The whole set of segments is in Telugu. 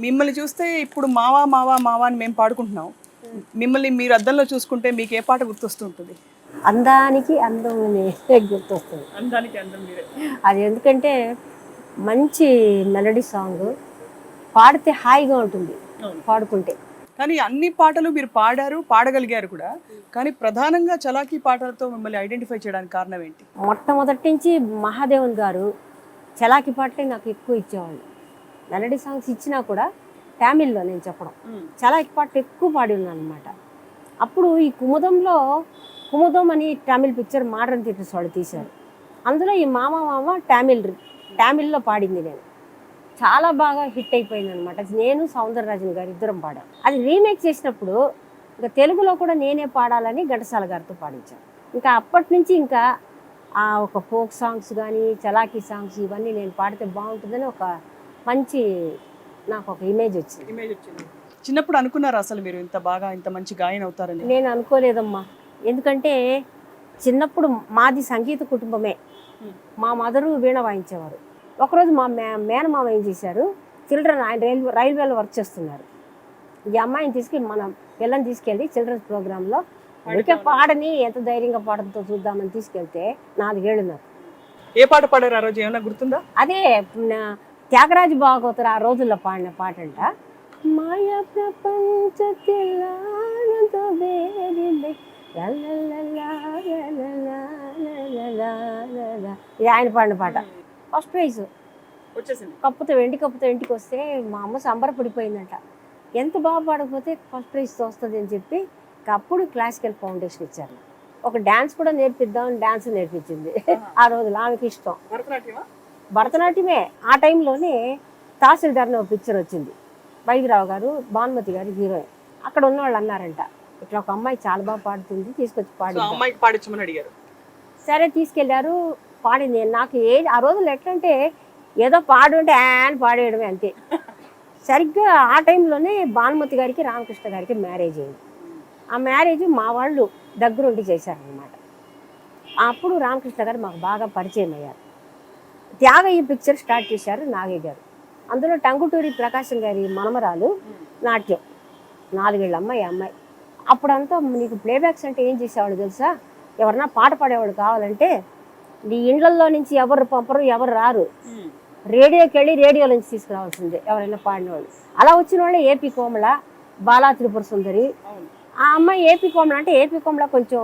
మిమ్మల్ని చూస్తే ఇప్పుడు మావా మావా మావా అని మేము పాడుకుంటున్నాం. మిమ్మల్ని మీరు అద్దంలో చూసుకుంటే మీకు ఏ పాట గుర్తొస్తుంటుంది? అందానికి అందం గుర్తొస్తుంది. అందానికి అందం మీరే. అది ఎందుకంటే మంచి మెలడీ సాంగ్, పాడితే హాయిగా ఉంటుంది పాడుకుంటే. కానీ అన్ని పాటలు మీరు పాడారు, పాడగలిగారు కూడా. కానీ ప్రధానంగా చలాకీ పాటలతో మిమ్మల్ని ఐడెంటిఫై చేయడానికి కారణం ఏంటి? మొట్టమొదటి నుంచి మహాదేవన్ గారు చలాకీ పాటలే నాకు ఎక్కువ ఇచ్చేవాళ్ళు. మెలడీ సాంగ్స్ ఇచ్చినా కూడా తమిళ్లో నేను చెప్పడం, చలాకీ పాటలు ఎక్కువ పాడి ఉన్నాను అనమాట. అప్పుడు ఈ కుముదం అని తమిళ్ పిక్చర్ మోడర్న్ థియేటర్స్ వాళ్ళు తీశారు. అందులో ఈ మామ మామ తమిళ్లో పాడింది నేను. చాలా బాగా హిట్ అయిపోయింది అనమాట. నేను సౌందరరాజన్ గారు ఇద్దరం పాడాం. అది రీమేక్ చేసినప్పుడు ఇంకా తెలుగులో కూడా నేనే పాడాలని ఘంటసాల గారితో పాడించాను. ఇంకా అప్పటి నుంచి ఇంకా ఒక ఫోక్ సాంగ్స్ కానీ చలాకీ సాంగ్స్ ఇవన్నీ నేను పాడితే బాగుంటుందని ఒక మంచి నాకు ఒక ఇమేజ్ వచ్చింది. చిన్నప్పుడు అనుకున్నారా అసలు మీరు ఇంత బాగా ఇంత మంచి గాయన అవుతారని? నేను అనుకోలేదమ్మా. ఎందుకంటే చిన్నప్పుడు మాది సంగీత కుటుంబమే. మా మదరు వీణ వాయించేవారు. ఒకరోజు మా మేనమామ ఏం చేశారు, చిల్డ్రన్ ఆయన రైల్వేలో వర్క్ చేస్తున్నారు. ఈ అమ్మాయిని తీసుకెళ్ళి మన పిల్లని తీసుకెళ్ళి చిల్డ్రన్స్ ప్రోగ్రాంలో అందుకే పాడని ఎంత ధైర్యంగా పాడంతో చూద్దామని తీసుకెళ్తే 4 ఏళ్ళున్నారు. ఏ పాట పాడారు ఆ రోజు, ఏమైనా గుర్తుందా? అదే త్యాగరాజ భాగవతుడు ఆ రోజుల్లో పాడిన పాట అంట. మాయా ప్రపంచ ఇది ఆయన పాడిన పాట. ఫస్ట్ ప్రైజ్ వచ్చేసింది. వెండి కప్పుతో ఇంటికి వస్తే మా అమ్మ సంబరపడిపోయిందంట. ఎంత బాగా పాడకపోతే ఫస్ట్ ప్రైజ్ వస్తుంది అని చెప్పి అప్పుడు క్లాసికల్ ఫౌండేషన్ ఇచ్చారు. ఒక డ్యాన్స్ కూడా నేర్పిద్దామని డ్యాన్స్ నేర్పించింది ఆ రోజు. ఆమెకి ఇష్టం భరతనాట్యమే. ఆ టైంలోనే తహసీల్దార్ ఒక పిక్చర్ వచ్చింది. వైద్యరావు గారు, భానుమతి గారు హీరోయిన్. అక్కడ ఉన్న వాళ్ళు అన్నారంట, ఇట్లా ఒక అమ్మాయి చాలా బాగా పాడుతుంది, తీసుకొచ్చి పాడించమని అడిగారు. సరే తీసుకెళ్లారు, పాడింది. నాకు ఆ రోజుల్లో ఎట్లంటే ఏదో పాడు అంటే అని పాడేయడమే అంతే. సరిగ్గా ఆ టైంలోనే భానుమతి గారికి రామకృష్ణ గారికి మ్యారేజ్ అయింది. ఆ మ్యారేజ్ మా వాళ్ళు దగ్గరుండి చేశారనమాట. అప్పుడు రామకృష్ణ గారు మాకు బాగా పరిచయం అయ్యారు. త్యాగయ్య పిక్చర్ స్టార్ట్ చేశారు నాగయ్య గారు. అందులో టంగుటూరి ప్రకాశం గారి మనమరాలు నాట్యం, 4 ఏళ్ళ అమ్మాయి. అప్పుడంతా నీకు ప్లేబ్యాక్స్ అంటే ఏం చేసేవాళ్ళు తెలుసా, ఎవరన్నా పాట పాడేవాళ్ళు కావాలంటే నీ ఇండ్లల్లో నుంచి ఎవరు పంపరు, ఎవరు రారు, రేడియోకి వెళ్ళి రేడియో నుంచి తీసుకురావాల్సిందే ఎవరైనా పాడినవాళ్ళు. అలా వచ్చిన వాళ్ళే ఏపీ కోమల, బాలా త్రిపుర సుందరి. ఆ అమ్మాయి ఏపీ కోమల అంటే ఏపీ కోమల కొంచెం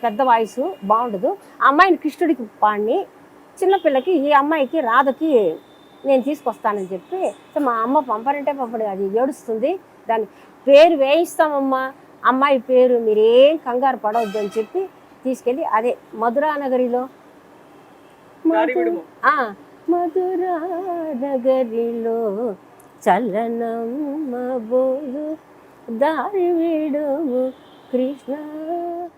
పెద్ద వాయిస్ బాగుండదు. ఆ అమ్మాయిని కృష్ణుడికి పాడిని, చిన్నపిల్లకి ఈ అమ్మాయికి రాధకి నేను తీసుకొస్తానని చెప్పి, మా అమ్మ పంపరంటే పంపడు, అది ఏడుస్తుంది, దాని పేరు వేయిస్తామమ్మా, అమ్మాయి పేరు మీరేం కంగారు పడవద్దు అని చెప్పి తీసుకెళ్ళి అదే మధురా నగరిలో మధురా నగరిలో చలనమ్మ బోలు దారి విడుము కృష్ణ